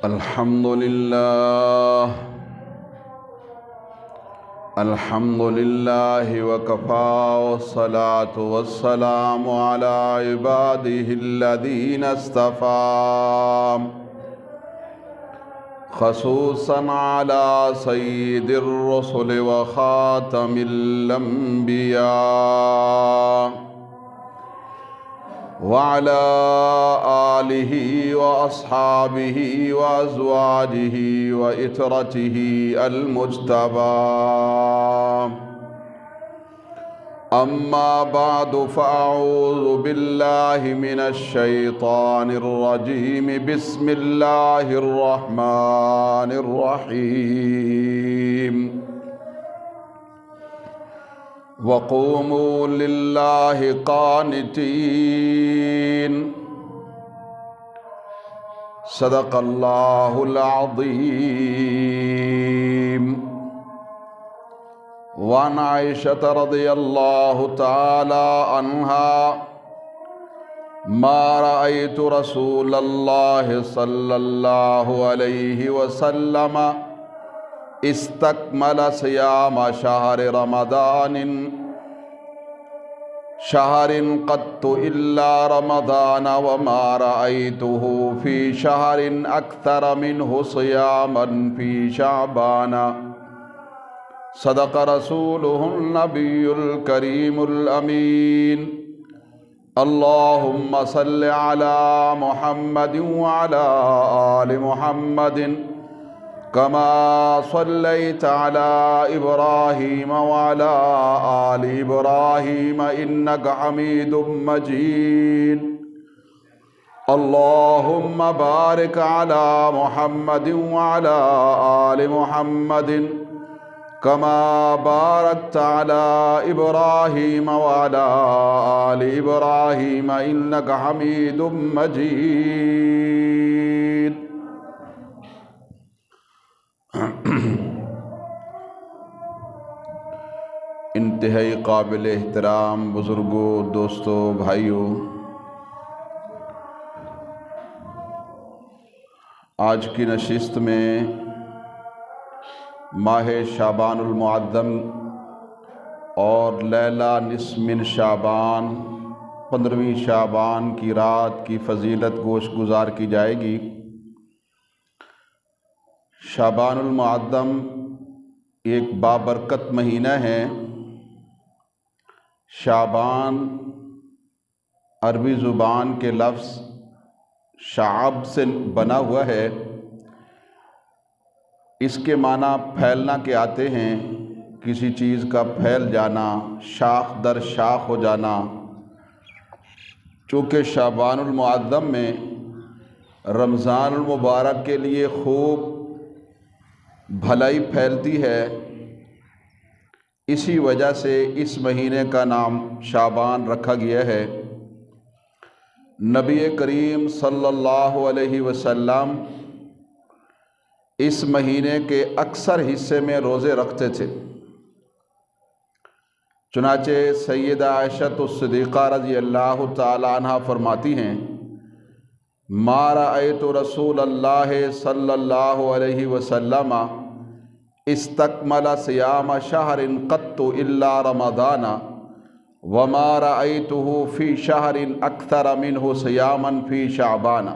الحمدللہ وکفا والصلاة والسلام علی عباده الذین اصطفى خصوصا علی سید الرسل وخاتم الانبیاء وعلى آلہ واصحابہ وازواجہ وإترتہ المجتبى اما بعد فاعوذ باللہ من الشیطان الرجیم بسم اللہ الرحمن الرحیم وَقُومُوا لِلَّهِ قَانِتِينَ صدق اللہ العظیم وعن عائشة رضی اللہ تعالی عنہا ما رأيت رسول اللہ صلی اللہ علیہ وسلم استکمل صیام شہر رمضان قط الا رمضان وما رأيته في شهر اکثر منه صیاما في شعبان صدق رسوله النبی الکریم الامین اللہم صل علی محمد وعلی آل محمد كما صليت على إبراهيم وعلى آل إبراهيم إنك حميد مجيد اللهم بارك على محمد وعلى آل محمد كما باركت على إبراهيم وعلى آل إبراهيم إنك حميد مجيد انتہائی قابل احترام بزرگوں، دوستوں، بھائیوں، آج کی نشست میں ماہ شعبان المعظم اور لیلہ نصف من شعبان 15ویں شعبان کی رات کی فضیلت گوش گزار کی جائے گی۔ شعبان المعظم ایک بابرکت مہینہ ہے۔ شعبان عربی زبان کے لفظ شعب سے بنا ہوا ہے۔ اس کے معنی پھیلنا کے آتے ہیں، کسی چیز کا پھیل جانا، شاخ در شاخ ہو جانا۔ چونکہ شعبان المعظم میں رمضان المبارک کے لیے خوب بھلائی پھیلتی ہے، اسی وجہ سے اس مہینے کا نام شعبان رکھا گیا ہے۔ نبی کریم صلی اللہ علیہ وسلم اس مہینے کے اکثر حصے میں روزے رکھتے تھے۔ چنانچہ سیدہ عائشہ الصدیقہ رضی اللہ تعالی عنہ فرماتی ہیں، ما رأیت رسول اللہ صلی اللہ علیہ وسلم استکمل صیام شہر قط الا رمضان وما رأیته فی شہر اکثر منہ صیاما فی شعبان۔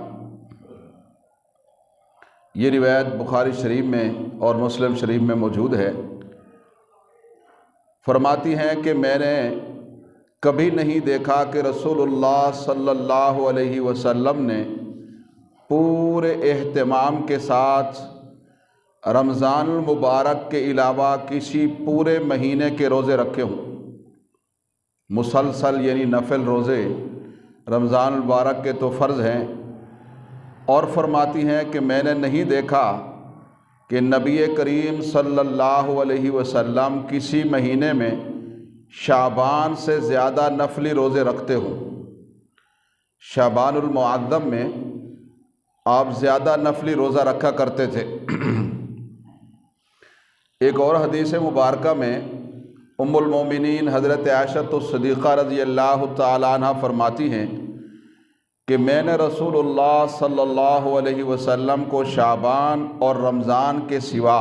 یہ روایت بخاری شریف میں اور مسلم شریف میں موجود ہے۔ فرماتی ہیں کہ میں نے کبھی نہیں دیکھا کہ رسول اللہ صلی اللہ علیہ وسلم نے پورے اہتمام کے ساتھ رمضان المبارک کے علاوہ کسی پورے مہینے کے روزے رکھے ہوں، مسلسل یعنی نفل روزے۔ رمضان المبارک کے تو فرض ہیں، اور فرماتی ہیں کہ میں نے نہیں دیکھا کہ نبی کریم صلی اللہ علیہ وسلم کسی مہینے میں شعبان سے زیادہ نفلی روزے رکھتے ہوں۔ شعبان المعظم میں آپ زیادہ نفلی روزہ رکھا کرتے تھے۔ ایک اور حدیث مبارکہ میں ام المومنین حضرت عائشہ الصدیقہ رضی اللہ تعالی عنہ فرماتی ہیں کہ میں نے رسول اللہ صلی اللہ علیہ وسلم کو شعبان اور رمضان کے سوا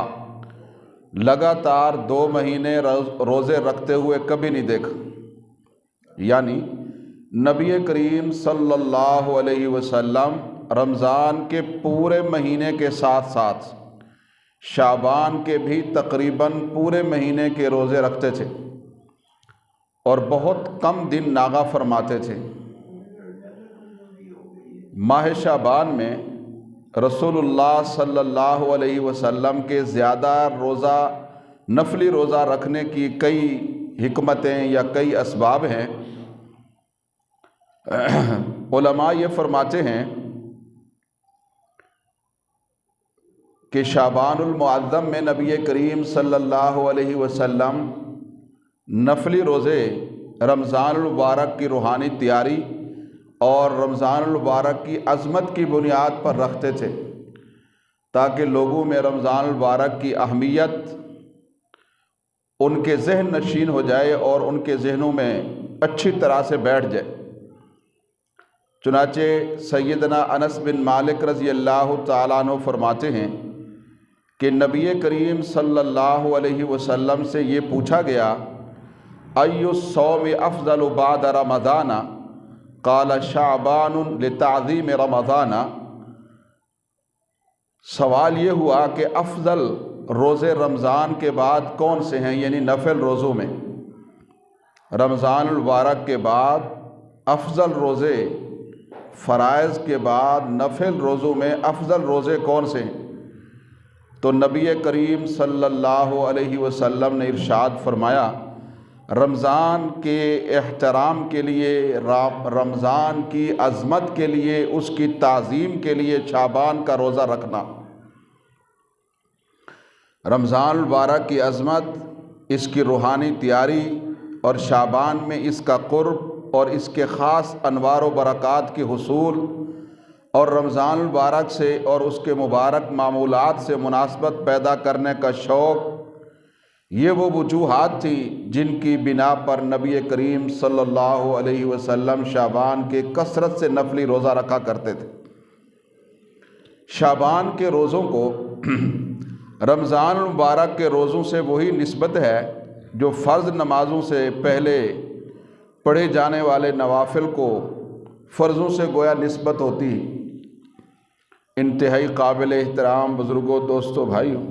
لگاتار 2 مہینے روزے رکھتے ہوئے کبھی نہیں دیکھا۔ یعنی نبی کریم صلی اللہ علیہ وسلم رمضان کے پورے مہینے کے ساتھ ساتھ شعبان کے بھی تقریباً پورے مہینے کے روزے رکھتے تھے اور بہت کم دن ناغہ فرماتے تھے۔ ماہ شعبان میں رسول اللہ صلی اللہ علیہ وسلم کے زیادہ نفلی روزہ رکھنے کی کئی حکمتیں یا کئی اسباب ہیں۔ علماء یہ فرماتے ہیں کہ شعبان المعظم میں نبی کریم صلی اللہ علیہ وسلم نفلی روزے رمضان المبارک کی روحانی تیاری اور رمضان المبارک کی عظمت کی بنیاد پر رکھتے تھے، تاکہ لوگوں میں رمضان المبارک کی اہمیت ان کے ذہن نشین ہو جائے اور ان کے ذہنوں میں اچھی طرح سے بیٹھ جائے۔ چنانچہ سیدنا انس بن مالک رضی اللہ تعالیٰ عنہ فرماتے ہیں کہ نبی کریم صلی اللہ علیہ وسلم سے یہ پوچھا گیا، ای الصوم افضل بعد رمضان؟ قال شعبان لتعظیم رمضان۔ سوال یہ ہوا کہ افضل روزے رمضان کے بعد کون سے ہیں، یعنی نفل روزوں میں رمضان المبارک کے بعد افضل روزے، فرائض کے بعد نفل روزوں میں افضل روزے کون سے ہیں؟ تو نبی کریم صلی اللہ علیہ وسلم نے ارشاد فرمایا، رمضان کے احترام کے لیے، رمضان کی عظمت کے لیے، اس کی تعظیم کے لیے شعبان کا روزہ رکھنا۔ رمضان المبارک کی عظمت، اس کی روحانی تیاری اور شعبان میں اس کا قرب اور اس کے خاص انوار و برکات کے حصول اور رمضان المبارک سے اور اس کے مبارک معمولات سے مناسبت پیدا کرنے کا شوق، یہ وہ وجوہات تھیں جن کی بنا پر نبی کریم صلی اللہ علیہ وسلم شعبان کے کثرت سے نفلی روزہ رکھا کرتے تھے۔ شعبان کے روزوں کو رمضان المبارک کے روزوں سے وہی نسبت ہے جو فرض نمازوں سے پہلے پڑھے جانے والے نوافل کو فرضوں سے گویا نسبت ہوتی۔ انتہائی قابل احترام بزرگوں، دوستوں، بھائیوں،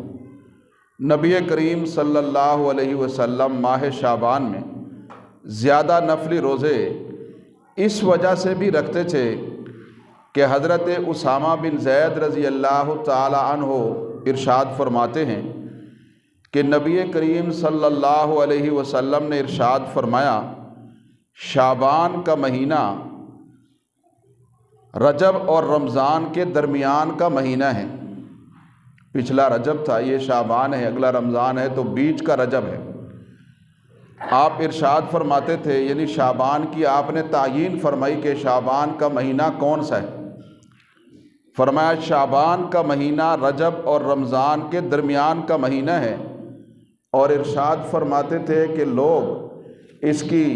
نبی کریم صلی اللہ علیہ وسلم ماہ شعبان میں زیادہ نفلی روزے اس وجہ سے بھی رکھتے تھے کہ حضرت اسامہ بن زید رضی اللہ تعالی عنہ ارشاد فرماتے ہیں کہ نبی کریم صلی اللہ علیہ وسلم نے ارشاد فرمایا، شعبان کا مہینہ رجب اور رمضان کے درمیان کا مہینہ ہے۔ پچھلا رجب تھا، یہ شعبان ہے، اگلا رمضان ہے، تو بیچ کا رجب ہے۔ آپ ارشاد فرماتے تھے، یعنی شعبان کی آپ نے تعیین فرمائی کہ شعبان کا مہینہ کون سا ہے۔ فرمایا شعبان کا مہینہ رجب اور رمضان کے درمیان کا مہینہ ہے، اور ارشاد فرماتے تھے کہ لوگ اس کی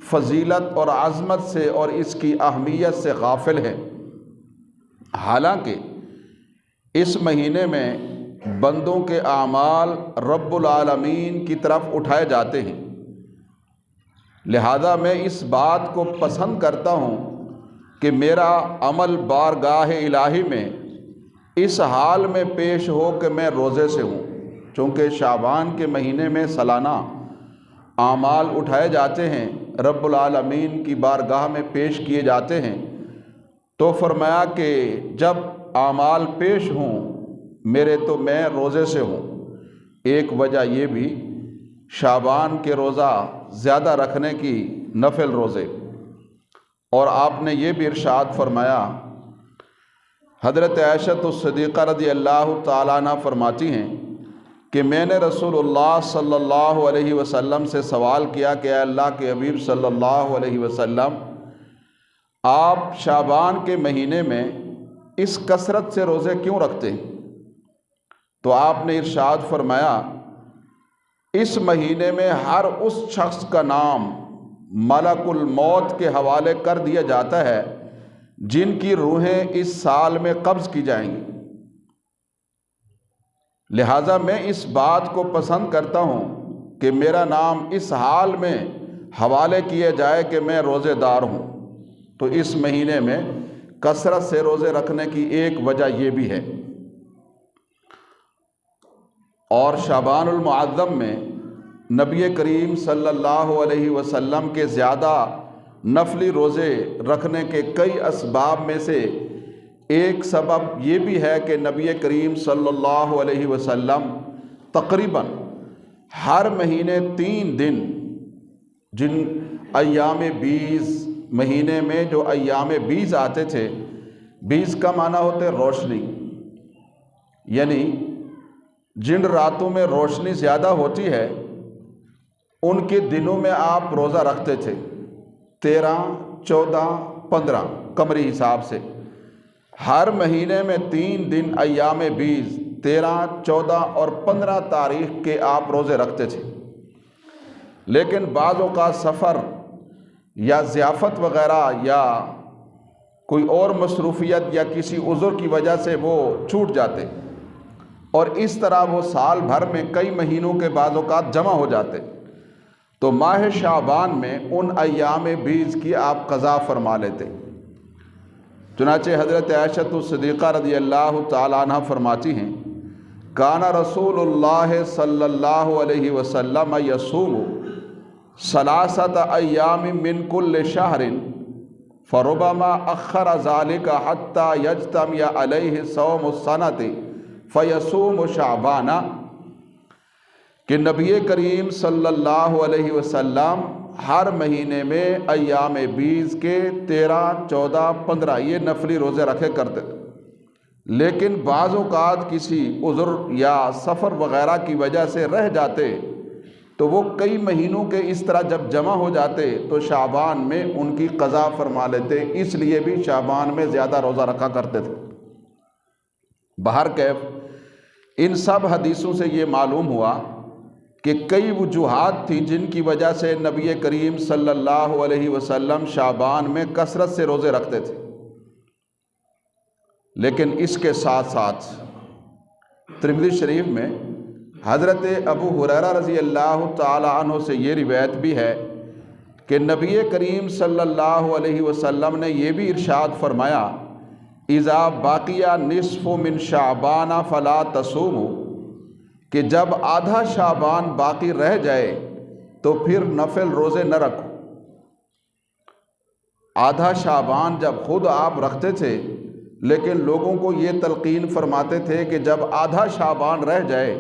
فضیلت اور عظمت سے اور اس کی اہمیت سے غافل ہیں، حالانکہ اس مہینے میں بندوں کے اعمال رب العالمین کی طرف اٹھائے جاتے ہیں۔ لہذا میں اس بات کو پسند کرتا ہوں کہ میرا عمل بارگاہ الہی میں اس حال میں پیش ہو کہ میں روزے سے ہوں، چونکہ شعبان کے مہینے میں سالانہ اعمال اٹھائے جاتے ہیں، رب العالمین کی بارگاہ میں پیش کیے جاتے ہیں۔ تو فرمایا کہ جب اعمال پیش ہوں میرے تو میں روزے سے ہوں۔ ایک وجہ یہ بھی شعبان کے روزہ زیادہ رکھنے کی، نفل روزے، اور آپ نے یہ بھی ارشاد فرمایا، حضرت عائشہ الصدیقہ رضی اللہ تعالیٰ عنہ فرماتی ہیں کہ میں نے رسول اللہ صلی اللہ علیہ وسلم سے سوال کیا کہ اے اللہ کے حبیب صلی اللہ علیہ وسلم، آپ شعبان کے مہینے میں اس کثرت سے روزے کیوں رکھتے ہیں؟ تو آپ نے ارشاد فرمایا، اس مہینے میں ہر اس شخص کا نام ملک الموت کے حوالے کر دیا جاتا ہے جن کی روحیں اس سال میں قبض کی جائیں گی، لہٰذا میں اس بات کو پسند کرتا ہوں کہ میرا نام اس حال میں حوالے کیا جائے کہ میں روزے دار ہوں۔ تو اس مہینے میں کثرت سے روزے رکھنے کی ایک وجہ یہ بھی ہے۔ اور شعبان المعظم میں نبی کریم صلی اللہ علیہ وسلم کے زیادہ نفلی روزے رکھنے کے کئی اسباب میں سے ایک سبب یہ بھی ہے کہ نبی کریم صلی اللہ علیہ وسلم تقریباً ہر مہینے 3 دن، جن ایام 20 مہینے میں جو ایام 20 آتے تھے، 20 کا معنی ہوتا ہے روشنی، یعنی جن راتوں میں روشنی زیادہ ہوتی ہے ان کے دنوں میں آپ روزہ رکھتے تھے، 13، 14، 15 قمری حساب سے۔ ہر مہینے میں 3 دن ایام 20، 13، 14 اور 15 تاریخ کے آپ روزے رکھتے تھے، لیکن بعض اوقات سفر یا ضیافت وغیرہ یا کوئی اور مصروفیت یا کسی عذر کی وجہ سے وہ چھوٹ جاتے، اور اس طرح وہ سال بھر میں کئی مہینوں کے بعض اوقات جمع ہو جاتے، تو ماہ شعبان میں ان ایام 20 کی آپ قضا فرما لیتے۔ چنانچہ حضرت عائشہ صدیقہ رضی اللہ تعالیٰ عنہ فرماتی ہیں، کان رسول اللہ صلی اللہ علیہ وسلم یصوم 3 ایام من کل شہر فربما اخر ذلك حتى یجتمع علیہ صوم السنۃ فیصوم شعبان، کہ نبی کریم صلی اللہ علیہ وسلم ہر مہینے میں ایام 20 کے 13، 14، 15 یہ نفلی روزے رکھے کرتے تھے، لیکن بعض اوقات کسی عذر یا سفر وغیرہ کی وجہ سے رہ جاتے تو وہ کئی مہینوں کے اس طرح جب جمع ہو جاتے تو شعبان میں ان کی قضا فرما لیتے، اس لیے بھی شعبان میں زیادہ روزہ رکھا کرتے تھے۔ بہرکیف ان سب حدیثوں سے یہ معلوم ہوا کہ کئی وجوہات تھیں جن کی وجہ سے نبی کریم صلی اللہ علیہ وسلم شعبان میں کثرت سے روزے رکھتے تھے، لیکن اس کے ساتھ ساتھ ترمذی شریف میں حضرت ابو ہریرہ رضی اللہ تعالی عنہ سے یہ روایت بھی ہے کہ نبی کریم صلی اللہ علیہ وسلم نے یہ بھی ارشاد فرمایا، اذا باقیہ نصف من شعبان فلا تصوموا، کہ جب آدھا شعبان باقی رہ جائے تو پھر نفل روزے نہ رکھو۔ آدھا شعبان جب خود آپ رکھتے تھے، لیکن لوگوں کو یہ تلقین فرماتے تھے کہ جب آدھا شعبان رہ جائے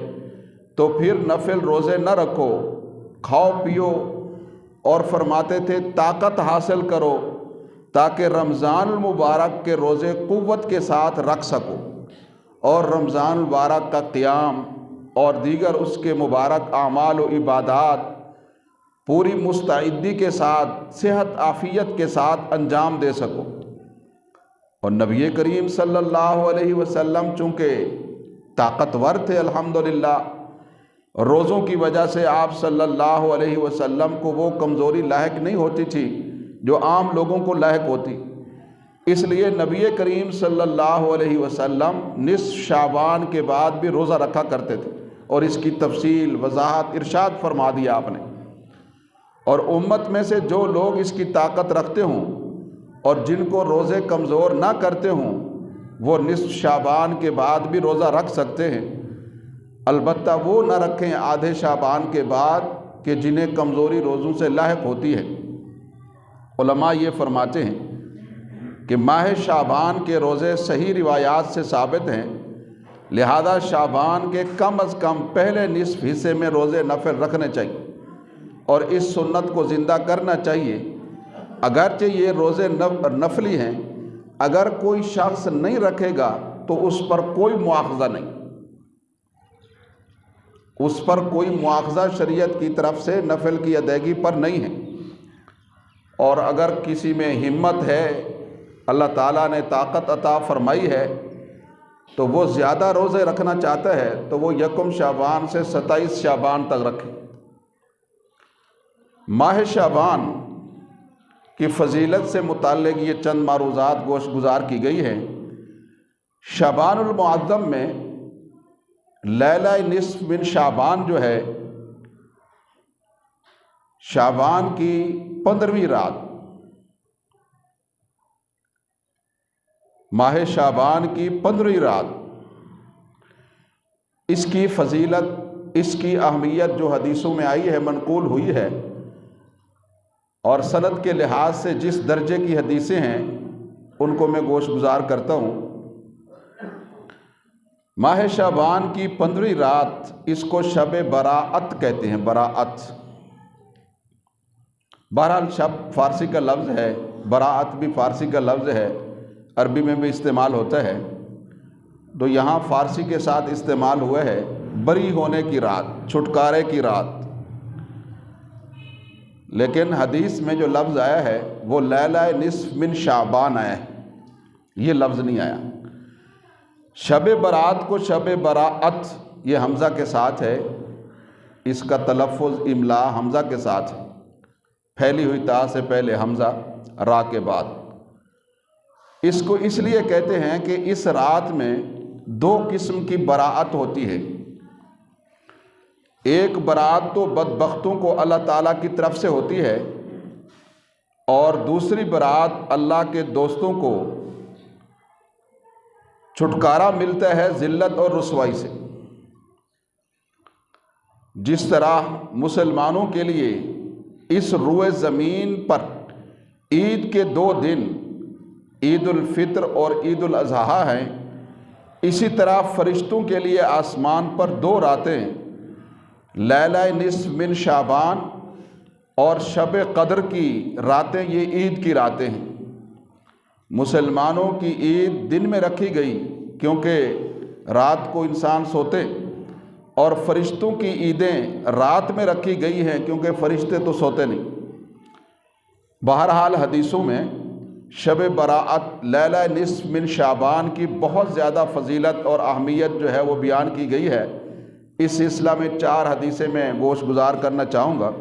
تو پھر نفل روزے نہ رکھو، کھاؤ پیو، اور فرماتے تھے طاقت حاصل کرو تاکہ رمضان المبارک کے روزے قوت کے ساتھ رکھ سکو، اور رمضان المبارک کا قیام اور دیگر اس کے مبارک اعمال و عبادات پوری مستعدی کے ساتھ صحت عافیت کے ساتھ انجام دے سکو۔ اور نبی کریم صلی اللہ علیہ وسلم چونکہ طاقتور تھے الحمدللہ، روزوں کی وجہ سے آپ صلی اللہ علیہ وسلم کو وہ کمزوری لاحق نہیں ہوتی تھی جو عام لوگوں کو لاحق ہوتی، اس لیے نبی کریم صلی اللہ علیہ وسلم نصف شعبان کے بعد بھی روزہ رکھا کرتے تھے، اور اس کی تفصیل وضاحت ارشاد فرما دیا آپ نے۔ اور امت میں سے جو لوگ اس کی طاقت رکھتے ہوں اور جن کو روزے کمزور نہ کرتے ہوں وہ نصف شعبان کے بعد بھی روزہ رکھ سکتے ہیں، البتہ وہ نہ رکھیں آدھے شعبان کے بعد کہ جنہیں کمزوری روزوں سے لاحق ہوتی ہے۔ علماء یہ فرماتے ہیں کہ ماہ شعبان کے روزے صحیح روایات سے ثابت ہیں، لہذا شعبان کے کم از کم پہلے نصف حصے میں روزے نفل رکھنے چاہیے اور اس سنت کو زندہ کرنا چاہیے۔ اگرچہ یہ روزے نفلی ہیں، اگر کوئی شخص نہیں رکھے گا تو اس پر کوئی مواخذہ نہیں، اس پر کوئی مواخذہ شریعت کی طرف سے نفل کی ادائیگی پر نہیں ہے۔ اور اگر کسی میں ہمت ہے، اللہ تعالیٰ نے طاقت عطا فرمائی ہے، تو وہ زیادہ روزے رکھنا چاہتا ہے تو وہ 1 شعبان سے 27 شعبان تک رکھے۔ ماہ شعبان کی فضیلت سے متعلق یہ چند معروضات گوش گزار کی گئی ہیں۔ شعبان المعظم میں لیلہ نصف من شعبان جو ہے، شعبان کی 15ویں رات، ماہ شعبان کی 15ویں رات، اس کی فضیلت، اس کی اہمیت جو حدیثوں میں آئی ہے، منقول ہوئی ہے، اور سند کے لحاظ سے جس درجے کی حدیثیں ہیں ان کو میں گوش گزار کرتا ہوں۔ ماہ شعبان کی 15ویں رات، اس کو شب براءت کہتے ہیں، براءت۔ بہرحال شب فارسی کا لفظ ہے، براءت بھی فارسی کا لفظ ہے، عربی میں بھی استعمال ہوتا ہے، تو یہاں فارسی کے ساتھ استعمال ہوا ہے بری ہونے کی رات، چھٹکارے کی رات، لیکن حدیث میں جو لفظ آیا ہے وہ لیلہ نصف من شعبان آیا ہے، یہ لفظ نہیں آیا۔ شب برات کو شب براءت یہ حمزہ کے ساتھ ہے، اس کا تلفظ املا حمزہ کے ساتھ ہے، پھیلی ہوئی تا سے پہلے حمزہ، را کے بعد۔ اس کو اس لیے کہتے ہیں کہ اس رات میں 2 قسم کی براءت ہوتی ہے۔ ایک برات تو بدبختوں کو اللہ تعالیٰ کی طرف سے ہوتی ہے، اور دوسری برات اللہ کے دوستوں کو چھٹکارا ملتا ہے ذلت اور رسوائی سے۔ جس طرح مسلمانوں کے لیے اس روئے زمین پر عید کے 2 دن، عید الفطر اور عید الاضحیٰ ہیں، اسی طرح فرشتوں کے لیے آسمان پر 2 راتیں، لیلہ نصف من شعبان اور شب قدر کی راتیں، یہ عید کی راتیں ہیں۔ مسلمانوں کی عید دن میں رکھی گئی کیونکہ رات کو انسان سوتے، اور فرشتوں کی عیدیں رات میں رکھی گئی ہیں کیونکہ فرشتے تو سوتے نہیں۔ بہرحال حدیثوں میں شب براءت، لیلہ نصف من شعبان کی بہت زیادہ فضیلت اور اہمیت جو ہے وہ بیان کی گئی ہے۔ اس سلسلہ میں 4 حدیثیں میں گوش گزار کرنا چاہوں گا۔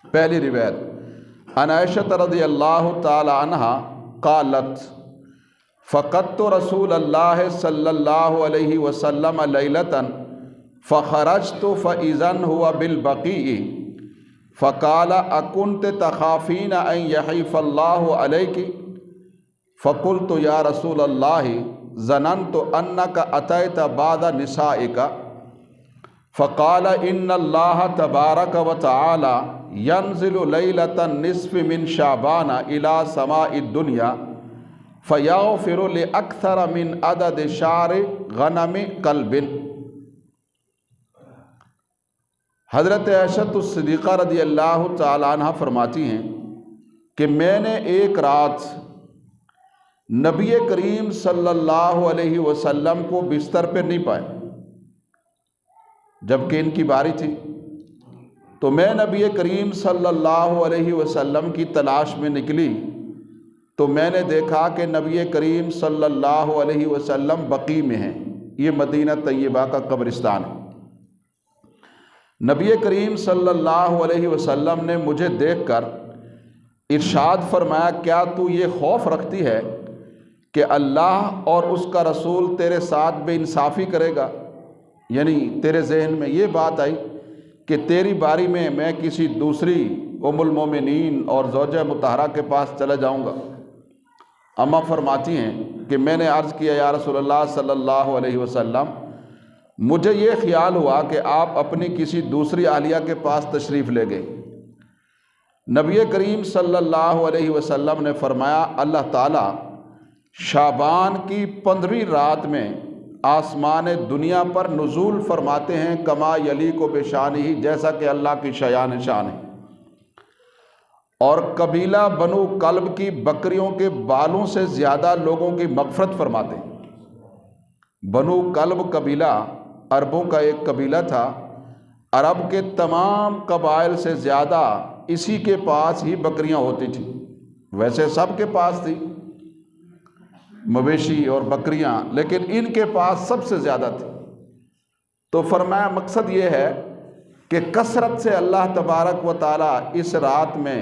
پہلی روایت، عن عائشہ رضی اللہ تعالی عنہا قالت فقدت رسول اللہ صلی اللہ علیہ وسلم لیلۃ فخرجت فإذا هو بالبقیع فقال اکنت تخافین ان یحیف اللہ علیک فقلت یا رسول اللہ ظننت انک اتیت بعد نسائک فقال ان اللہ تبارک وتعالی ینزل لیلۃ النصف من شعبان الى سماء الدنیا فیغفر لاکثر من عدد شعر غنم کلب۔ حضرت عائشہ الصدیقہ رضی اللہ تعالی عنہ فرماتی ہیں کہ میں نے ایک رات نبی کریم صلی اللہ علیہ وسلم کو بستر پہ نہیں پائے، جبکہ ان کی باری تھی، تو میں نبی کریم صلی اللہ علیہ وسلم کی تلاش میں نکلی، تو میں نے دیکھا کہ نبی کریم صلی اللہ علیہ وسلم بقیع میں ہیں، یہ مدینہ طیبہ کا قبرستان ہے۔ نبی کریم صلی اللہ علیہ وسلم نے مجھے دیکھ کر ارشاد فرمایا، کیا تو یہ خوف رکھتی ہے کہ اللہ اور اس کا رسول تیرے ساتھ بے انصافی کرے گا؟ یعنی تیرے ذہن میں یہ بات آئی کہ تیری باری میں میں کسی دوسری ام المومنین اور زوجہ مطہرہ کے پاس چلا جاؤں گا؟ اماں فرماتی ہیں کہ میں نے عرض کیا، یا رسول اللہ صلی اللہ علیہ وسلم، مجھے یہ خیال ہوا کہ آپ اپنی کسی دوسری اہلیہ کے پاس تشریف لے گئے۔ نبی کریم صلی اللہ علیہ وسلم نے فرمایا، اللہ تعالیٰ شعبان کی 15ویں رات میں آسمان دنیا پر نزول فرماتے ہیں، کما یلیق بشانہ، جیسا کہ اللہ کی شایان شان ہے، اور قبیلہ بنو کلب کی بکریوں کے بالوں سے زیادہ لوگوں کی مغفرت فرماتے ہیں۔ بنو کلب قبیلہ عربوں کا ایک قبیلہ تھا، عرب کے تمام قبائل سے زیادہ اسی کے پاس ہی بکریاں ہوتی تھیں، ویسے سب کے پاس تھی مویشی اور بکریاں، لیکن ان کے پاس سب سے زیادہ تھی۔ تو فرمایا مقصد یہ ہے کہ کثرت سے اللہ تبارک و تعالیٰ اس رات میں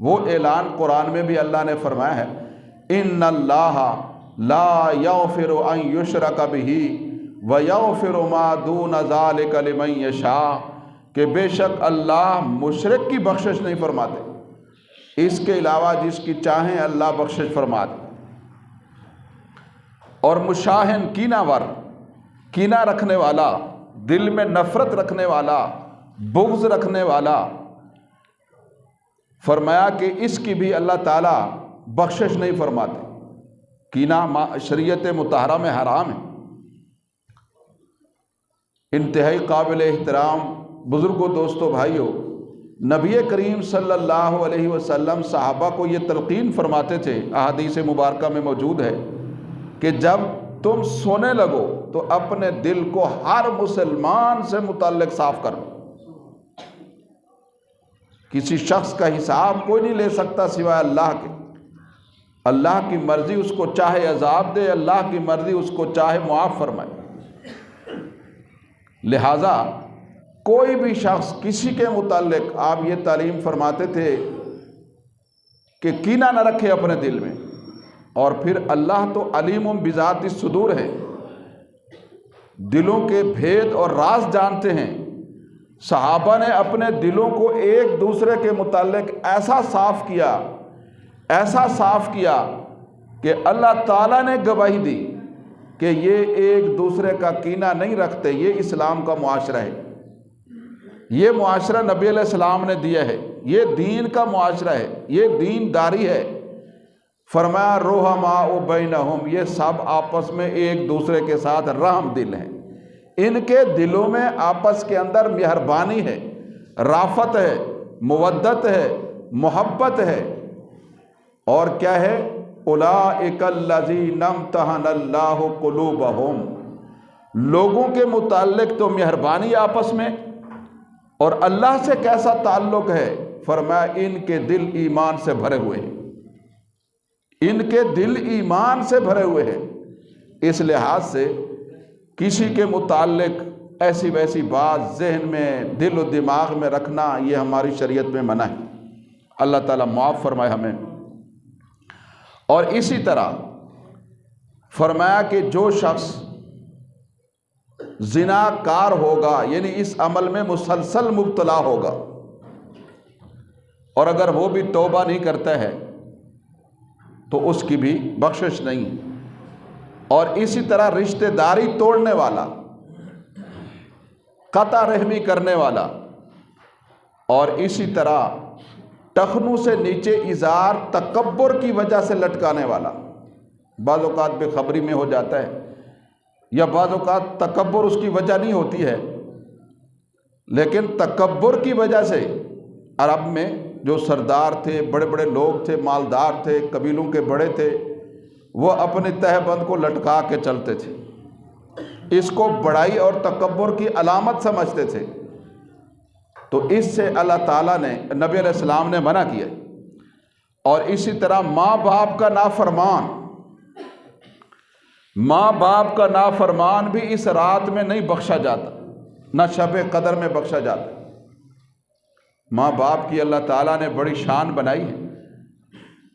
وہ اعلان قرآن میں بھی اللہ نے فرمایا ہے، ان اللہ لا یغفر ان یشرک بہ ویغفر ما دون ذلک لمن یشاء، کہ بے شک اللہ مشرک کی بخشش نہیں فرماتے، اس کے علاوہ جس کی چاہیں اللہ بخشش فرماتے۔ اور مشاہن کینہ ور، کینہ رکھنے والا، دل میں نفرت رکھنے والا، بغض رکھنے والا، فرمایا کہ اس کی بھی اللہ تعالیٰ بخشش نہیں فرماتے۔ کینہ شریعت مطہرہ میں حرام ہے۔ انتہائی قابل احترام بزرگوں، دوستوں، بھائیوں، نبی کریم صلی اللہ علیہ وسلم صحابہ کو یہ تلقین فرماتے تھے، احادیث مبارکہ میں موجود ہے کہ جب تم سونے لگو تو اپنے دل کو ہر مسلمان سے متعلق صاف کرو۔ کسی شخص کا حساب کوئی نہیں لے سکتا سوائے اللہ کے۔ اللہ کی مرضی اس کو چاہے عذاب دے، اللہ کی مرضی اس کو چاہے معاف فرمائے۔ لہٰذا کوئی بھی شخص کسی کے متعلق، آپ یہ تعلیم فرماتے تھے کہ کینہ نہ رکھے اپنے دل میں۔ اور پھر اللہ تو علیم بذات الصدور ہے، دلوں کے بھید اور راز جانتے ہیں۔ صحابہ نے اپنے دلوں کو ایک دوسرے کے متعلق ایسا صاف کیا کہ اللہ تعالیٰ نے گواہی دی کہ یہ ایک دوسرے کا کینہ نہیں رکھتے۔ یہ اسلام کا معاشرہ ہے، یہ معاشرہ نبی علیہ السلام نے دیا ہے، یہ دین کا معاشرہ ہے، یہ دین داری ہے۔ فرمایا رحماء بینہم، یہ سب آپس میں ایک دوسرے کے ساتھ رحم دل ہیں، ان کے دلوں میں آپس کے اندر مہربانی ہے، رافت ہے، مودت ہے، محبت ہے۔ اور کیا ہے؟ اولئک الذین امتحن اللہ قلوبہم، لوگوں کے متعلق تو مہربانی آپس میں، اور اللہ سے کیسا تعلق ہے؟ فرمایا ان کے دل ایمان سے بھرے ہوئے ہیں، ان کے دل ایمان سے بھرے ہوئے ہیں۔ اس لحاظ سے کسی کے متعلق ایسی ویسی بات ذہن میں، دل و دماغ میں رکھنا یہ ہماری شریعت میں منع ہے۔ اللہ تعالیٰ معاف فرمائے ہمیں۔ اور اسی طرح فرمایا کہ جو شخص زنا کار ہوگا، یعنی اس عمل میں مسلسل مبتلا ہوگا، اور اگر وہ بھی توبہ نہیں کرتا ہے تو اس کی بھی بخشش نہیں۔ اور اسی طرح رشتہ داری توڑنے والا، قطع رحمی کرنے والا، اور اسی طرح ٹخنوں سے نیچے ازار تکبر کی وجہ سے لٹکانے والا، بعض اوقات بے خبری میں ہو جاتا ہے، یا بعض اوقات تکبر اس کی وجہ نہیں ہوتی ہے، لیکن تکبر کی وجہ سے عرب میں جو سردار تھے، بڑے بڑے لوگ تھے، مالدار تھے، قبیلوں کے بڑے تھے، وہ اپنے تہ بند کو لٹکا کے چلتے تھے، اس کو بڑائی اور تکبر کی علامت سمجھتے تھے۔ تو اس سے اللہ تعالیٰ نے، نبی علیہ السلام نے منع کیا۔ اور اسی طرح ماں باپ کا نافرمان، ماں باپ کا نافرمان بھی اس رات میں نہیں بخشا جاتا، نہ شب قدر میں بخشا جاتا۔ ماں باپ کی اللہ تعالیٰ نے بڑی شان بنائی ہے،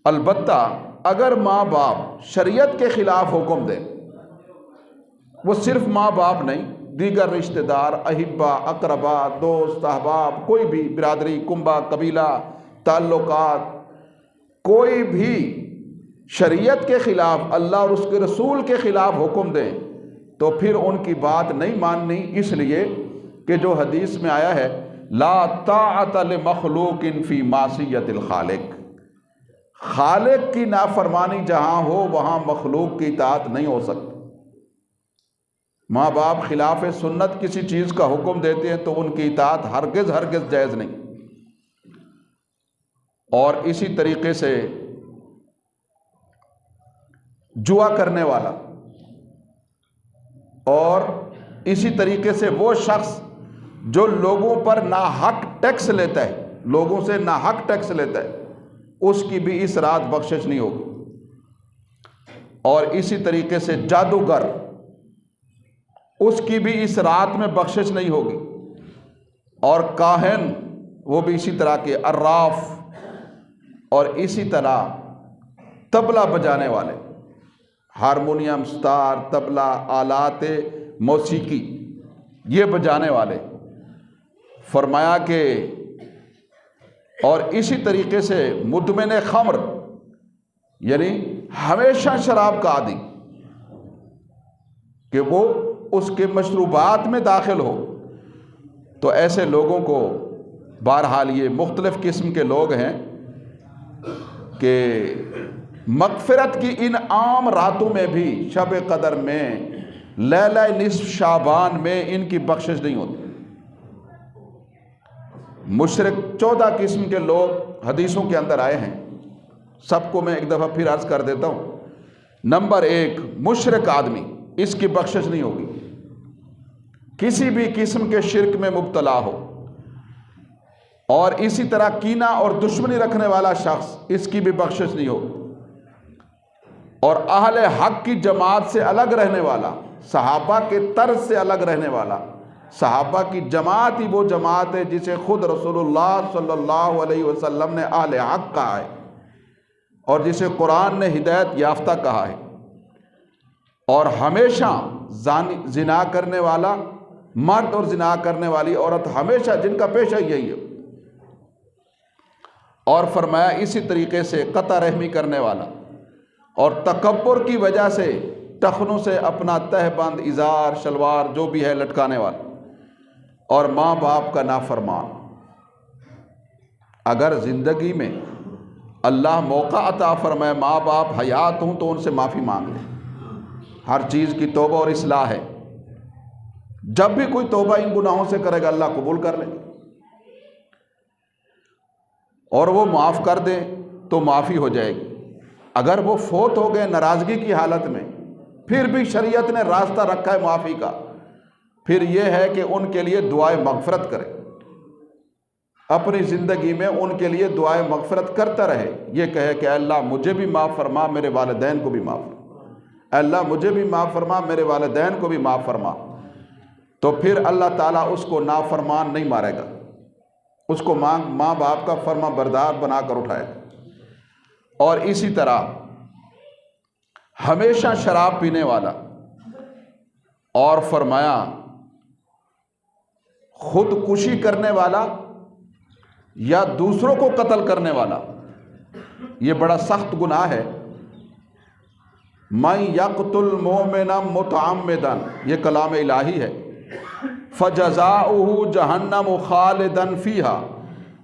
البتہ اگر ماں باپ شریعت کے خلاف حکم دے، وہ صرف ماں باپ نہیں، دیگر رشتہ دار، احبا، اقربا، دوست، احباب، کوئی بھی برادری، کنبہ، قبیلہ، تعلقات، کوئی بھی شریعت کے خلاف، اللہ اور اس کے رسول کے خلاف حکم دیں تو پھر ان کی بات نہیں ماننی، اس لیے کہ جو حدیث میں آیا ہے لا طاعت لمخلوق فی معصیت الخالق، خالق کی نافرمانی جہاں ہو وہاں مخلوق کی اطاعت نہیں ہو سکتی۔ ماں باپ خلاف سنت کسی چیز کا حکم دیتے ہیں تو ان کی اطاعت ہرگز جائز نہیں۔ اور اسی طریقے سے جوا کرنے والا، اور اسی طریقے سے وہ شخص جو لوگوں پر ناحق ٹیکس لیتا ہے، لوگوں سے ناحق ٹیکس لیتا ہے، اس کی بھی اس رات بخشش نہیں ہوگی۔ اور اسی طریقے سے جادوگر، اس کی بھی اس رات میں بخشش نہیں ہوگی۔ اور کاہن، وہ بھی اسی طرح کے عراف، اور اسی طرح طبلہ بجانے والے، ہارمونیم، ستار، طبلہ، آلات موسیقی یہ بجانے والے، فرمایا کہ اور اسی طریقے سے مدمن خمر یعنی ہمیشہ شراب کا عادی کہ وہ اس کے مشروبات میں داخل ہو، تو ایسے لوگوں کو بہرحال یہ مختلف قسم کے لوگ ہیں کہ مغفرت کی ان عام راتوں میں بھی، شب قدر میں، لیلہ نصف شعبان میں ان کی بخشش نہیں ہوتی۔ مشرک 14 قسم کے لوگ حدیثوں کے اندر آئے ہیں، سب کو میں ایک دفعہ پھر عرض کر دیتا ہوں۔ نمبر 1، مشرک آدمی، اس کی بخشش نہیں ہوگی، کسی بھی قسم کے شرک میں مبتلا ہو، اور اسی طرح کینہ اور دشمنی رکھنے والا شخص، اس کی بھی بخشش نہیں ہو، اور اہل حق کی جماعت سے الگ رہنے والا، صحابہ کے طرز سے الگ رہنے والا۔ صحابہ کی جماعت ہی وہ جماعت ہے جسے خود رسول اللہ صلی اللہ علیہ وسلم نے اہل حق کہا ہے، اور جسے قرآن نے ہدایت یافتہ کہا ہے، اور ہمیشہ زنا کرنے والا مرد اور زنا کرنے والی عورت ہمیشہ جن کا پیشہ یہی ہے، اور فرمایا اسی طریقے سے قطع رحمی کرنے والا، اور تکبر کی وجہ سے ٹخنوں سے اپنا تہ بند، ازار، شلوار جو بھی ہے لٹکانے والا، اور ماں باپ کا نافرمان۔ اگر زندگی میں اللہ موقع عطا فرمائے، ماں باپ حیات ہوں تو ان سے معافی مانگ لیں، ہر چیز کی توبہ اور اصلاح ہے، جب بھی کوئی توبہ ان گناہوں سے کرے گا اللہ قبول کر لے، اور وہ معاف کر دیں تو معافی ہو جائے گی۔ اگر وہ فوت ہو گئے ناراضگی کی حالت میں، پھر بھی شریعت نے راستہ رکھا ہے معافی کا، پھر یہ ہے کہ ان کے لیے دعائے مغفرت کرے، اپنی زندگی میں ان کے لیے دعائے مغفرت کرتا رہے، یہ کہے کہ اے اللہ مجھے بھی معاف فرما، میرے والدین کو بھی معاف فرما، اے اللہ مجھے بھی معاف فرما، میرے والدین کو بھی معاف فرما، تو پھر اللہ تعالیٰ اس کو نافرمان نہیں مارے گا، اس کو ماں باپ کا فرما بردار بنا کر اٹھائے گا۔ اور اسی طرح ہمیشہ شراب پینے والا، اور فرمایا خودکشی کرنے والا یا دوسروں کو قتل کرنے والا، یہ بڑا سخت گناہ ہے۔ من یقتل مؤمنا متعمدا، یہ کلام الہی ہے، فجزاؤہ جہنم خالدا فیہا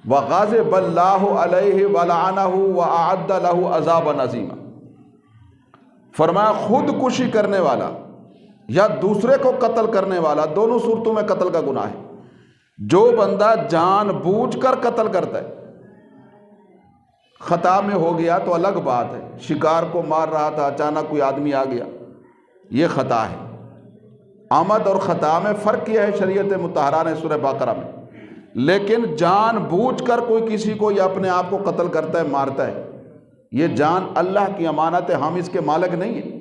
وغضب اللہ علیہ ولعنہ واعد لہ عذابا عظیما۔ فرمایا خودکشی کرنے والا یا دوسرے کو قتل کرنے والا، دونوں صورتوں میں قتل کا گناہ ہے۔ جو بندہ جان بوجھ کر قتل کرتا ہے، خطا میں ہو گیا تو الگ بات ہے، شکار کو مار رہا تھا اچانک کوئی آدمی آ گیا، یہ خطا ہے۔ عمد اور خطا میں فرق کیا ہے شریعت مطہرہ نے سورہ بقرہ میں، لیکن جان بوجھ کر کوئی کسی کو یا اپنے آپ کو قتل کرتا ہے، مارتا ہے، یہ جان اللہ کی امانت ہے، ہم اس کے مالک نہیں ہیں۔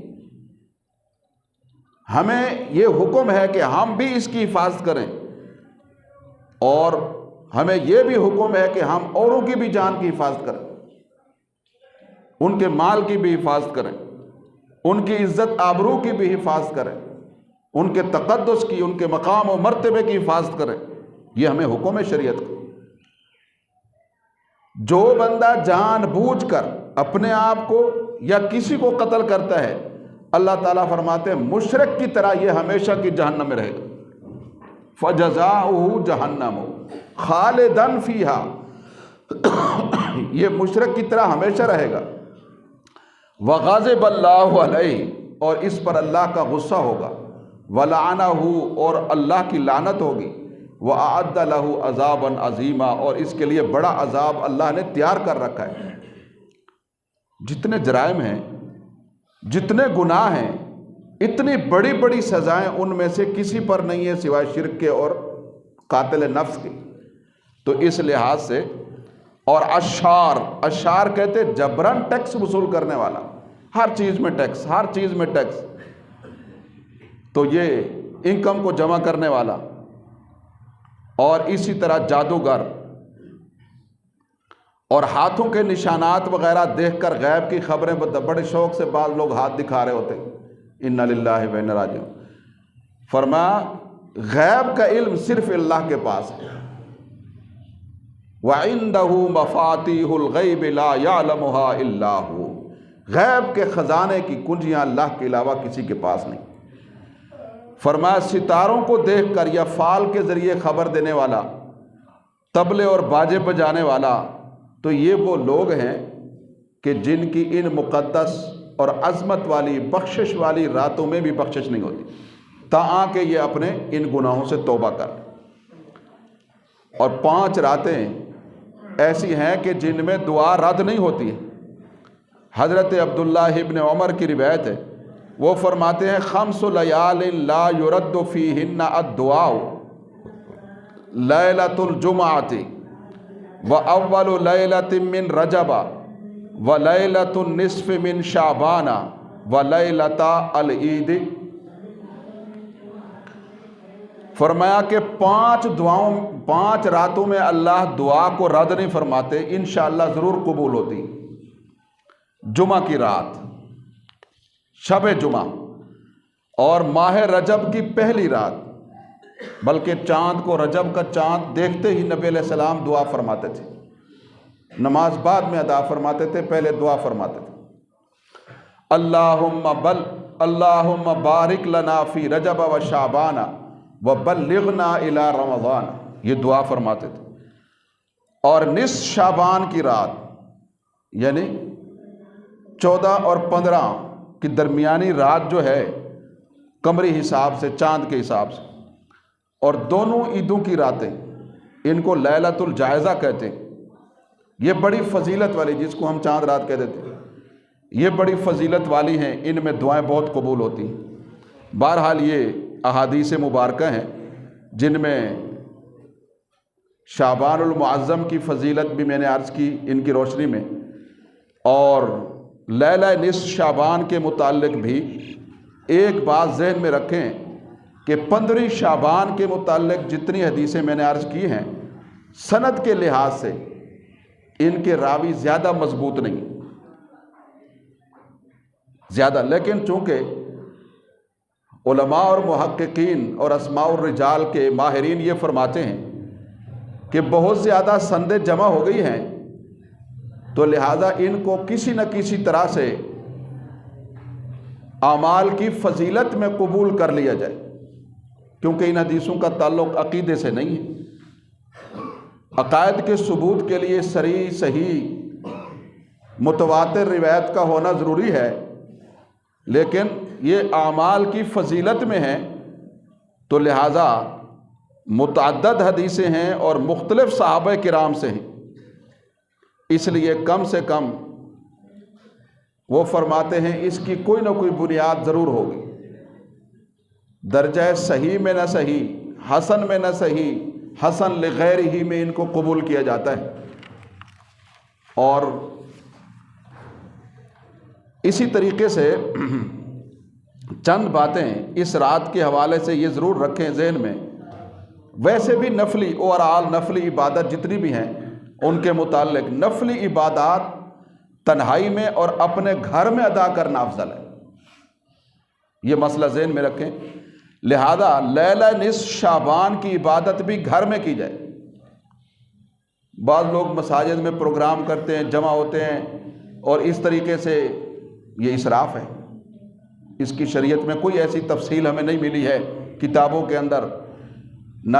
ہمیں یہ حکم ہے کہ ہم بھی اس کی حفاظت کریں، اور ہمیں یہ بھی حکم ہے کہ ہم اوروں کی بھی جان کی حفاظت کریں، ان کے مال کی بھی حفاظت کریں، ان کی عزت آبرو کی بھی حفاظت کریں، ان کے تقدس کی، ان کے مقام و مرتبے کی حفاظت کریں، یہ ہمیں حکم ہے شریعت کا۔ جو بندہ جان بوجھ کر اپنے آپ کو یا کسی کو قتل کرتا ہے، اللہ تعالیٰ فرماتے ہیں مشرک کی طرح یہ ہمیشہ کی جہنم میں رہے گا، فجزاؤہ جہنم خالدا فیہا، یہ مشرک کی طرح ہمیشہ رہے گا، وغضب اللہ علیہ، اور اس پر اللہ کا غصہ ہوگا، ولعنہ، اور اللہ کی لعنت ہوگی، وَأَعَدَّ لَهُ عَذَابًا عَظِيمًا، اور اس کے لیے بڑا عذاب اللہ نے تیار کر رکھا ہے۔ جتنے جرائم ہیں، جتنے گناہ ہیں، اتنی بڑی بڑی سزائیں ان میں سے کسی پر نہیں ہے سوائے شرک کے اور قاتل نفس کے۔ تو اس لحاظ سے، اور اشار کہتے جبرن ٹیکس وصول کرنے والا، ہر چیز میں ٹیکس، ہر چیز میں ٹیکس، تو یہ انکم کو جمع کرنے والا، اور اسی طرح جادوگر، اور ہاتھوں کے نشانات وغیرہ دیکھ کر غیب کی خبریں بڑے شوق سے بعض لوگ ہاتھ دکھا رہے ہوتے، انا للہ و انا الیہ راجعون۔ فرمایا غیب کا علم صرف اللہ کے پاس ہے، وَعِندَهُ مَفَاتِيحُ الْغَيْبِ لَا يَعْلَمُهَا إِلَّا هُوَ، غیب کے خزانے کی کنجیاں اللہ کے علاوہ کسی کے پاس نہیں۔ فرمایا ستاروں کو دیکھ کر یا فال کے ذریعے خبر دینے والا، طبلے اور باجے بجانے والا، تو یہ وہ لوگ ہیں کہ جن کی ان مقدس اور عظمت والی بخشش والی راتوں میں بھی بخشش نہیں ہوتی، تاکہ یہ اپنے ان گناہوں سے توبہ کر۔ اور 5 راتیں ایسی ہیں کہ جن میں دعا رد نہیں ہوتی ہے۔ حضرت عبداللہ ابن عمر کی روایت ہے، وہ فرماتے ہیں 5 لیال لا يرد فیہن الدعاء، لیلۃ الجمعۃ وأول لیلۃ من رجب ولیلۃ النصف من شعبان ولیلۃ العید۔ فرمایا کہ 5 راتوں میں اللہ دعا کو رد نہیں فرماتے، انشاءاللہ ضرور قبول ہوتی۔ جمعہ کی رات، شب جمعہ، اور ماہ رجب کی پہلی رات، بلکہ چاند کو، رجب کا چاند دیکھتے ہی نبی علیہ السلام دعا فرماتے تھے۔ نماز بعد میں ادا فرماتے تھے، پہلے دعا فرماتے تھے، اللہم بارک لنا فی رجب و شعبان وبلغنا الی رمضان، یہ دعا فرماتے تھے۔ اور نصف شعبان کی رات، یعنی 14 اور 15 کی درمیانی رات جو ہے قمری حساب سے، چاند کے حساب سے، اور دونوں عیدوں کی راتیں، ان کو لیلۃ الجائزہ کہتے ہیں۔ یہ بڑی فضیلت والی، جس کو ہم چاند رات کہہ دیتے ہیں، یہ بڑی فضیلت والی ہیں، ان میں دعائیں بہت قبول ہوتی ہیں۔ بہرحال یہ احادیث مبارکہ ہیں جن میں شعبان المعظم کی فضیلت بھی میں نے عرض کی ان کی روشنی میں، اور لیلہ نصف شعبان کے متعلق بھی ایک بات ذہن میں رکھیں کہ 15 شعبان کے متعلق جتنی حدیثیں میں نے عرض کی ہیں، سند کے لحاظ سے ان کے راوی زیادہ مضبوط نہیں، زیادہ، لیکن چونکہ علماء اور محققین اور اسماء الرجال کے ماہرین یہ فرماتے ہیں کہ بہت زیادہ سندیں جمع ہو گئی ہیں، تو لہٰذا ان کو کسی نہ کسی طرح سے اعمال کی فضیلت میں قبول کر لیا جائے، کیونکہ ان حدیثوں کا تعلق عقیدے سے نہیں ہے۔ عقائد کے ثبوت کے لیے صریح، صحیح، متواتر روایت کا ہونا ضروری ہے، لیکن یہ اعمال کی فضیلت میں ہیں، تو لہٰذا متعدد حدیثیں ہیں اور مختلف صحابہ کرام سے ہیں، اس لیے کم سے کم وہ فرماتے ہیں اس کی کوئی نہ کوئی بنیاد ضرور ہوگی، درجہ صحیح میں نہ صحیح، حسن میں نہ صحیح، حسن لغیر ہی میں ان کو قبول کیا جاتا ہے۔ اور اسی طریقے سے چند باتیں اس رات کے حوالے سے یہ ضرور رکھیں ذہن میں، ویسے بھی نفلی اوورآل نفلی عبادت جتنی بھی ہیں ان کے متعلق، نفلی عبادات تنہائی میں اور اپنے گھر میں ادا کرنا افضل ہے، یہ مسئلہ ذہن میں رکھیں۔ لہذا لیلہ نصف شعبان کی عبادت بھی گھر میں کی جائے۔ بعض لوگ مساجد میں پروگرام کرتے ہیں، جمع ہوتے ہیں، اور اس طریقے سے یہ اسراف ہے، اس کی شریعت میں کوئی ایسی تفصیل ہمیں نہیں ملی ہے، کتابوں کے اندر نہ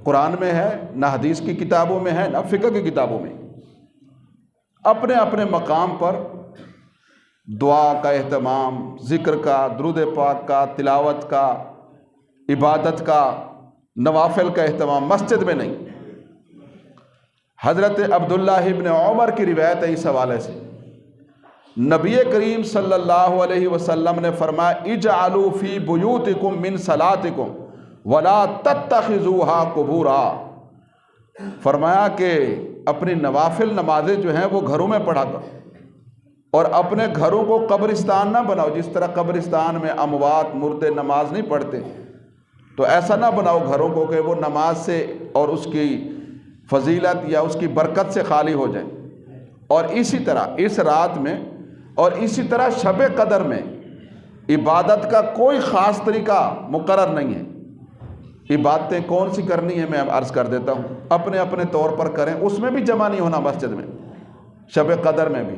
قرآن میں ہے، نہ حدیث کی کتابوں میں ہے، نہ فقہ کی کتابوں میں۔ اپنے اپنے مقام پر دعا کا اہتمام، ذکر کا، درود پاک کا، تلاوت کا، عبادت کا، نوافل کا اہتمام، مسجد میں نہیں۔ حضرت عبداللہ ابن عمر کی روایت ہے اس حوالے سے، نبی کریم صلی اللہ علیہ وسلم نے فرمایا اجعلوا فی بیوتکم من صلاتکم ولا تتخذوها قبورا، فرمایا کہ اپنی نوافل نمازیں جو ہیں وہ گھروں میں پڑھا کرو، اور اپنے گھروں کو قبرستان نہ بناؤ، جس طرح قبرستان میں اموات مردے نماز نہیں پڑھتے، تو ایسا نہ بناؤ گھروں کو کہ وہ نماز سے اور اس کی فضیلت یا اس کی برکت سے خالی ہو جائیں۔ اور اسی طرح اس رات میں اور اسی طرح شب قدر میں عبادت کا کوئی خاص طریقہ مقرر نہیں ہے۔ عبادتیں کون سی کرنی ہیں میں عرض کر دیتا ہوں، اپنے اپنے طور پر کریں، اس میں بھی جمع نہیں ہونا مسجد میں۔ شب قدر میں بھی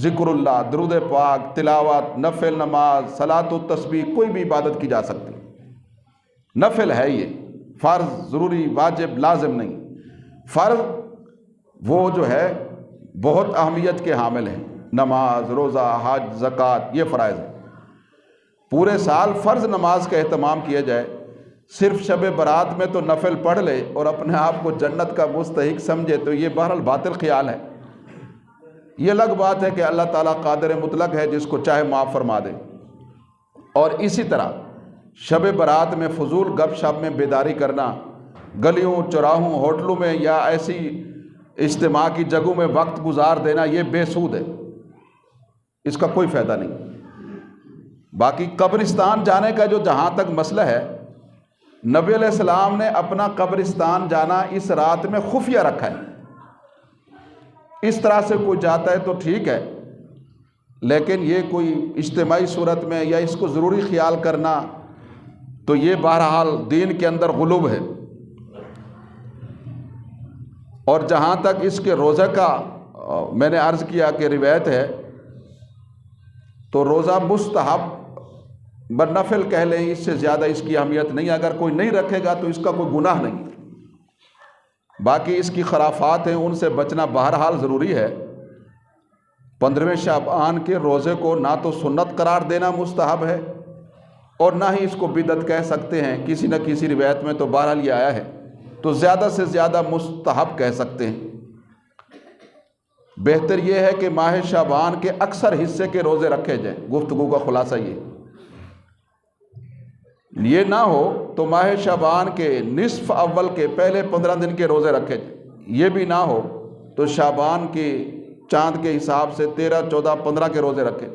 ذکر اللہ، درود پاک، تلاوت، نفل نماز، صلاۃ و تسبیح، کوئی بھی عبادت کی جا سکتی، نفل ہے یہ، فرض ضروری واجب لازم نہیں۔ فرض وہ جو ہے بہت اہمیت کے حامل ہیں، نماز، روزہ، حج، زکوٰۃ، یہ فرائض ہیں۔ پورے سال فرض نماز کا اہتمام کیا جائے، صرف شب برات میں تو نفل پڑھ لے اور اپنے آپ کو جنت کا مستحق سمجھے تو یہ بہرحال باطل خیال ہے۔ یہ الگ بات ہے کہ اللہ تعالیٰ قادر مطلق ہے، جس کو چاہے معاف فرما دے۔ اور اسی طرح شب برات میں فضول گپ شپ میں بیداری کرنا، گلیوں چوراہوں ہوٹلوں میں یا ایسی اجتماع کی جگہوں میں وقت گزار دینا، یہ بے سود ہے، اس کا کوئی فائدہ نہیں۔ باقی قبرستان جانے کا جو جہاں تک مسئلہ ہے، نبی علیہ السلام نے اپنا قبرستان جانا اس رات میں خفیہ رکھا ہے۔ اس طرح سے کوئی جاتا ہے تو ٹھیک ہے، لیکن یہ کوئی اجتماعی صورت میں یا اس کو ضروری خیال کرنا تو یہ بہرحال دین کے اندر غلو ہے۔ اور جہاں تک اس کے روزہ کا میں نے عرض کیا کہ روایت ہے، تو روزہ مستحب بنفل کہہ لیں، اس سے زیادہ اس کی اہمیت نہیں۔ اگر کوئی نہیں رکھے گا تو اس کا کوئی گناہ نہیں۔ باقی اس کی خرافات ہیں، ان سے بچنا بہرحال ضروری ہے۔ 15ویں شعبان کے روزے کو نہ تو سنت قرار دینا مستحب ہے اور نہ ہی اس کو بدعت کہہ سکتے ہیں، کسی نہ کسی روایت میں تو بہرحال یہ آیا ہے، تو زیادہ سے زیادہ مستحب کہہ سکتے ہیں۔ بہتر یہ ہے کہ ماہ شعبان کے اکثر حصے کے روزے رکھے جائیں۔ گفتگو کا خلاصہ یہ نہ ہو تو ماہ شعبان کے نصف اول کے پہلے 15 دن کے روزے رکھے جائیں، یہ بھی نہ ہو تو شعبان کے چاند کے حساب سے 13، 14، 15 کے روزے رکھیں۔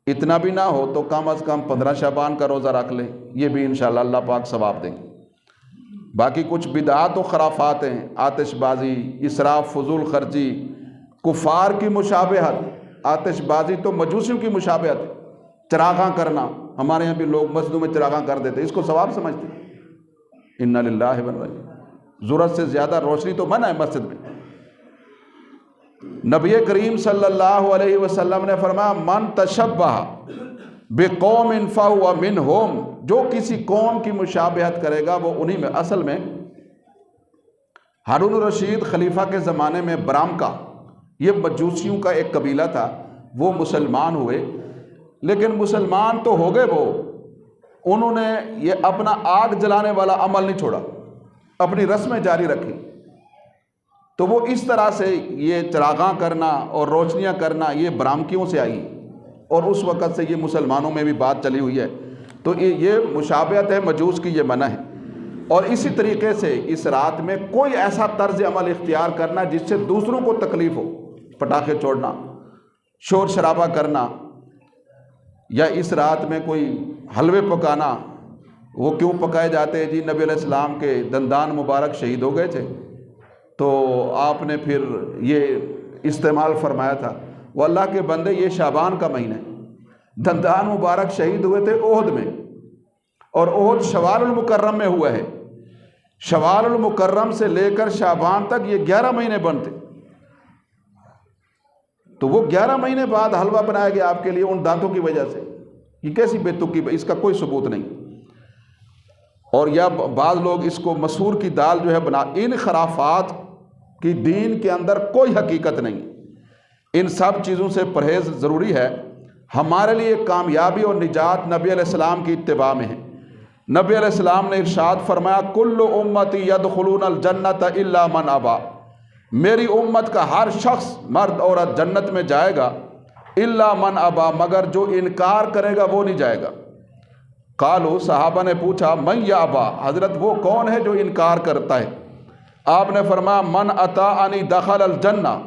اتنا بھی نہ ہو تو کم از کم 15 شعبان کا روزہ رکھ لیں، یہ بھی انشاءاللہ اللہ پاک ثواب دیں گے۔ باقی کچھ بدعات و خرافات ہیں، آتش بازی، اسراف، فضول خرچی، کفار کی مشابہت۔ آتش بازی تو مجوسیوں کی مشابہت ہے، چراغاں کرنا، ہمارے یہاں بھی لوگ مسجدوں میں چراغاں کر دیتے، اس کو ثواب سمجھتے ہیں۔ انا للہ و انا الیہ راجعون۔ ضرورت سے زیادہ روشنی تو منع ہے مسجد میں۔ نبی کریم صلی اللہ علیہ وسلم نے فرمایا، من تشبہ بقوم فہو منہم، جو کسی قوم کی مشابہت کرے گا وہ انہی میں۔ اصل میں ہارون الرشید خلیفہ کے زمانے میں برامکا، یہ مجوسیوں کا ایک قبیلہ تھا، وہ مسلمان ہوئے، لیکن مسلمان تو ہو گئے، وہ انہوں نے یہ اپنا آگ جلانے والا عمل نہیں چھوڑا، اپنی رسمیں جاری رکھی۔ تو وہ اس طرح سے یہ چراغاں کرنا اور روشنیاں کرنا یہ برامکیوں سے آئی، اور اس وقت سے یہ مسلمانوں میں بھی بات چلی ہوئی ہے۔ تو یہ مشابہت ہے مجوس کی، یہ منع ہے۔ اور اسی طریقے سے اس رات میں کوئی ایسا طرز عمل اختیار کرنا جس سے دوسروں کو تکلیف ہو، پٹاخے چھوڑنا، شور شرابہ کرنا، یا اس رات میں کوئی حلوے پکانا۔ وہ کیوں پکائے جاتے ہیں جی؟ نبی علیہ السلام کے دندان مبارک شہید ہو گئے تھے تو آپ نے پھر یہ استعمال فرمایا تھا۔ وہ اللہ کے بندے، یہ شعبان کا مہینہ ہے، دندان مبارک شہید ہوئے تھے احد میں، اور احد شوال المکرم میں ہوا ہے۔ شوال المکرم سے لے کر شعبان تک یہ 11 مہینے بنتے، تو وہ 11 مہینے بعد حلوہ بنایا گیا آپ کے لیے ان دانتوں کی وجہ سے۔ یہ کیسی بے تکی، اس کا کوئی ثبوت نہیں۔ اور یا بعض لوگ اس کو مسور کی دال جو ہے بنا، ان خرافات کی دین کے اندر کوئی حقیقت نہیں۔ ان سب چیزوں سے پرہیز ضروری ہے۔ ہمارے لیے کامیابی اور نجات نبی علیہ السلام کی اتباع میں ہے۔ نبی علیہ السلام نے ارشاد فرمایا، کل امتی یدخلون الجنت الا من ابا، میری امت کا ہر شخص مرد عورت جنت میں جائے گا، الا من ابا، مگر جو انکار کرے گا وہ نہیں جائے گا۔ قالوا، صحابہ نے پوچھا، من یا ابا، حضرت وہ کون ہے جو انکار کرتا ہے؟ آپ نے فرمایا، من اطاعنی دخل الجنہ،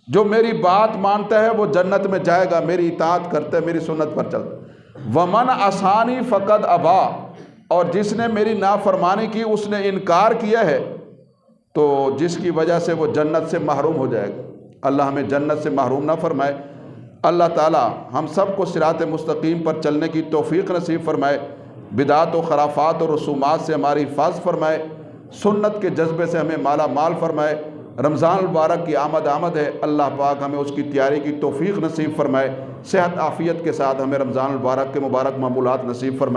جو میری بات مانتا ہے وہ جنت میں جائے گا، میری اطاعت کرتا ہے، میری سنت پر چلتا ہے۔ ومن عصانی فقد ابا، اور جس نے میری نافرمانی کی اس نے انکار کیا ہے، تو جس کی وجہ سے وہ جنت سے محروم ہو جائے گا۔ اللہ ہمیں جنت سے محروم نہ فرمائے۔ اللہ تعالی ہم سب کو صراط مستقیم پر چلنے کی توفیق نصیب فرمائے، بدعات و خرافات اور رسومات سے ہماری حفاظت فرمائے، سنت کے جذبے سے ہمیں مالا مال فرمائے۔ رمضان المبارک کی آمد ہے، اللہ پاک ہمیں اس کی تیاری کی توفیق نصیب فرمائے، صحت عافیت کے ساتھ ہمیں رمضان المبارک کے مبارک معمولات نصیب فرمائے۔